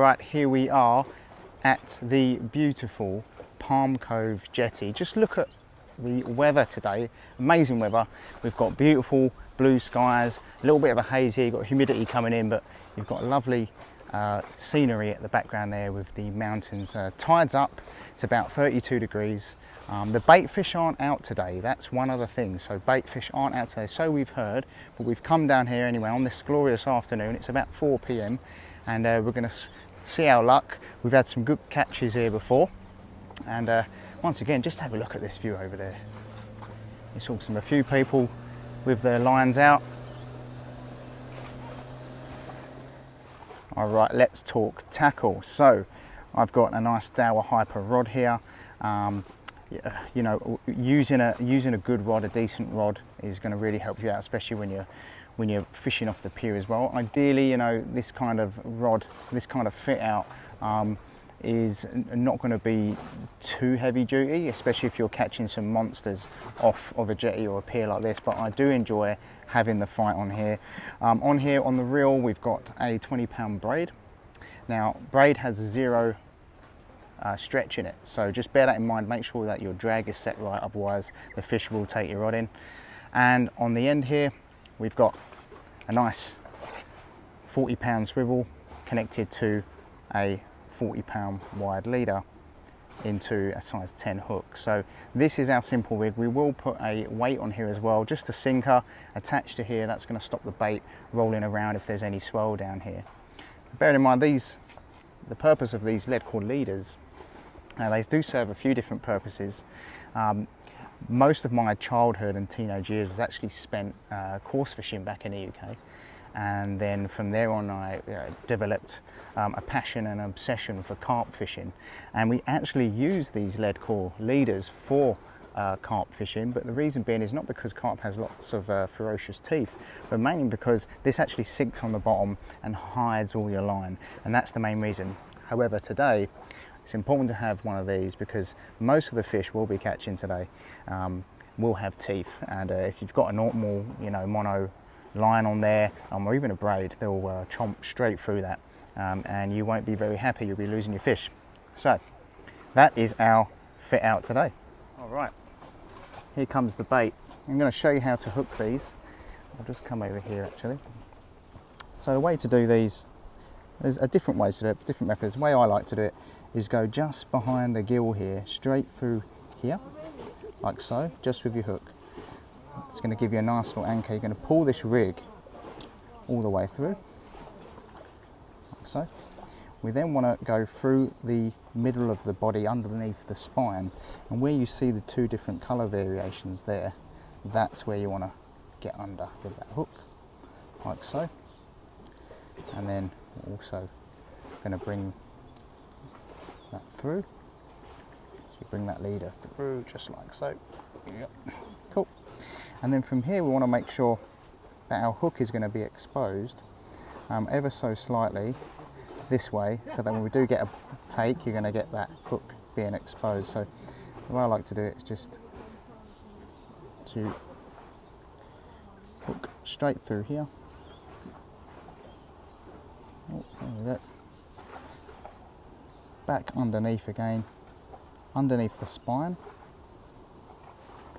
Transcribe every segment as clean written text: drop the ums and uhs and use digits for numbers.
Right, here we are at the beautiful Palm Cove jetty. Just look at the weather today, amazing weather. We've got beautiful blue skies, a little bit of a haze here, you've got humidity coming in, but you've got lovely scenery at the background there with the mountains. Tide's up, it's about 32 degrees. The bait fish aren't out today, that's one other thing. So bait fish aren't out today, so we've heard, but we've come down here anyway on this glorious afternoon. It's about 4 p.m. and we're going to see our luck. We've had some good catches here before, and once again, just have a look at this view over there. It's awesome. A few people with their lines out. All right, let's talk tackle. So I've got a nice Dower Hyper rod here. You know, using a good rod, a decent rod, is going to really help you out, especially when you're fishing off the pier as well. Ideally, you know, this kind of rod, this kind of fit out is not going to be too heavy duty, especially if you're catching some monsters off of a jetty or a pier like this. But I do enjoy having the fight on here. On the reel, we've got a 20-pound braid. Now, braid has zero stretch in it, so just bear that in mind. Make sure that your drag is set right, otherwise the fish will take your rod in. And on the end here, we've got a nice 40-pound swivel connected to a 40-pound wide leader into a size 10 hook. So this is our simple rig. We will put a weight on here as well, just a sinker attached to here. That's going to stop the bait rolling around if there's any swell down here. Bear in mind, the purpose of these lead core leaders, they do serve a few different purposes. Most of my childhood and teenage years was actually spent coarse fishing back in the UK, and then from there on I developed a passion and obsession for carp fishing, and we actually use these lead core leaders for carp fishing. But the reason being is not because carp has lots of ferocious teeth, but mainly because this actually sinks on the bottom and hides all your line, and that's the main reason. However, today it's important to have one of these because most of the fish we'll be catching today will have teeth, and if you've got a normal, you know, mono line on there, or even a braid, they'll chomp straight through that, and you won't be very happy. You'll be losing your fish. So that is our fit out today. All right, here comes the bait. I'm going to show you how to hook these. I'll just come over here actually. So the way to do these, there's a different way to do it, different methods. The way I like to do it is go just behind the gill here, straight through here, like so, just with your hook. It's going to give you a nice little anchor. You're going to pull this rig all the way through, like so. We then want to go through the middle of the body, underneath the spine, and where you see the two different colour variations there, that's where you want to get under with that hook, like so. And then we're also going to bring that through. So you bring that leader through just like so. Yep. Cool. And then from here we want to make sure that our hook is going to be exposed ever so slightly this way, so that when we do get a take, you're going to get that hook being exposed. So the way I like to do it is just to hook straight through here. Oh, there we go. Back underneath again, underneath the spine,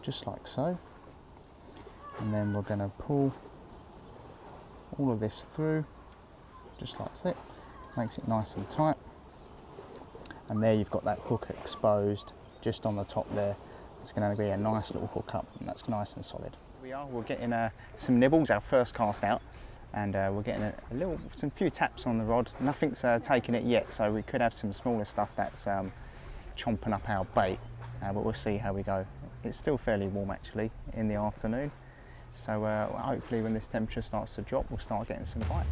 just like so. And then we're going to pull all of this through, just like that. Makes it nice and tight. And there you've got that hook exposed just on the top there. It's going to be a nice little hook up, and that's nice and solid. We're getting some nibbles, our first cast out. And we're getting some few taps on the rod. Nothing's taken it yet, so we could have some smaller stuff that's chomping up our bait, but we'll see how we go. It's still fairly warm actually in the afternoon, so hopefully when this temperature starts to drop, we'll start getting some bites.